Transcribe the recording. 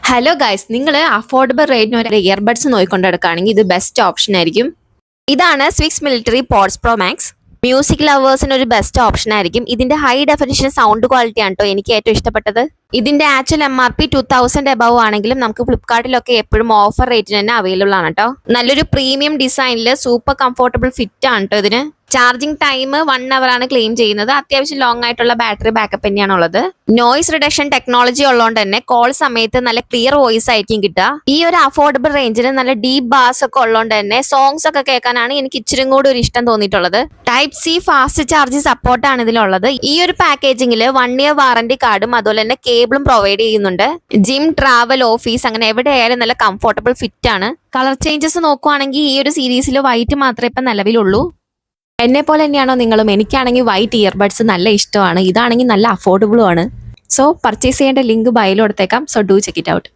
Hello guys, നിങ്ങൾ affordable റേറ്റിന് ഒരു ഇയർബഡ്സ് നോക്കിക്കൊണ്ടെടുക്കുകയാണെങ്കിൽ ഇത് ബെസ്റ്റ് ഓപ്ഷൻ ആയിരിക്കും. ഇതാണ് Swiss military pods pro max. Music ലവേഴ്സിന് ഒരു ബെസ്റ്റ് ഓപ്ഷൻ ആയിരിക്കും. ഇതിന്റെ ഹൈ ഡെഫിനിഷൻ സൗണ്ട് ക്വാളിറ്റി ആണ് കേട്ടോ എനിക്ക് ഏറ്റവും ഇഷ്ടപ്പെട്ടത്. ഇതിന്റെ ആക്ച്വൽ MRP 2000 എബവ് ആണെങ്കിലും നമുക്ക് ഫ്ലിപ്കാർട്ടിലൊക്കെ എപ്പോഴും ഓഫർ റേറ്റിന് തന്നെ അവൈലബിൾ ആണ് കേട്ടോ. നല്ലൊരു പ്രീമിയം ഡിസൈനിൽ സൂപ്പർ കംഫർട്ടബിൾ ഫിറ്റ് ആണ് കേട്ടോ ഇതിന്. ചാർജിങ് ടൈം 1 അവർ ആണ് ക്ലെയിം ചെയ്യുന്നത്. അത്യാവശ്യം ലോങ് ആയിട്ടുള്ള ബാറ്ററി ബാക്കപ്പ് തന്നെയാണ് ഉള്ളത്. നോയ്സ് റിഡക്ഷൻ ടെക്നോളജി ഉള്ളതുകൊണ്ട് തന്നെ കോൾ സമയത്ത് നല്ല ക്ലിയർ വോയിസ് ആയിരിക്കും കിട്ടുക. ഈ ഒരു അഫോർഡബിൾ റേഞ്ചിന് നല്ല ഡീപ് ബാസ് ഒക്കെ ഉള്ളതുകൊണ്ട് തന്നെ സോങ്സ് ഒക്കെ കേൾക്കാനാണ് എനിക്ക് ഇച്ചിരി കൂടി ഒരു ഇഷ്ടം തോന്നിയിട്ടുള്ളത്. Type C ഫാസ്റ്റ് ചാർജിങ് സപ്പോർട്ടാണ് ഇതിലുള്ളത്. ഈ ഒരു പാക്കേജിംഗിൽ 1 ഇയർ വാറന്റി കാർഡും അതുപോലെ തന്നെ കേബിളും പ്രൊവൈഡ് ചെയ്യുന്നുണ്ട്. ജിം, ട്രാവൽ, ഓഫീസ് അങ്ങനെ എവിടെയായാലും നല്ല കംഫർട്ടബിൾ ഫിറ്റ് ആണ്. കളർ ചേഞ്ചസ് നോക്കുവാണെങ്കിൽ ഈ ഒരു സീരീസിൽ വൈറ്റ് മാത്രമേ ഇപ്പം നിലവിലുള്ളൂ. എന്നെ പോലെ തന്നെയാണോ നിങ്ങളും? എനിക്കാണെങ്കിൽ വൈറ്റ് ഇയർബഡ്സ് നല്ല ഇഷ്ടമാണ്. ഇതാണെങ്കിൽ നല്ല അഫോർഡബിളും ആണ്. സോ പർച്ചേസ് ചെയ്യേണ്ട ലിങ്ക് ബയോയിൽ കൊടുത്തേക്കാം. So do check it out.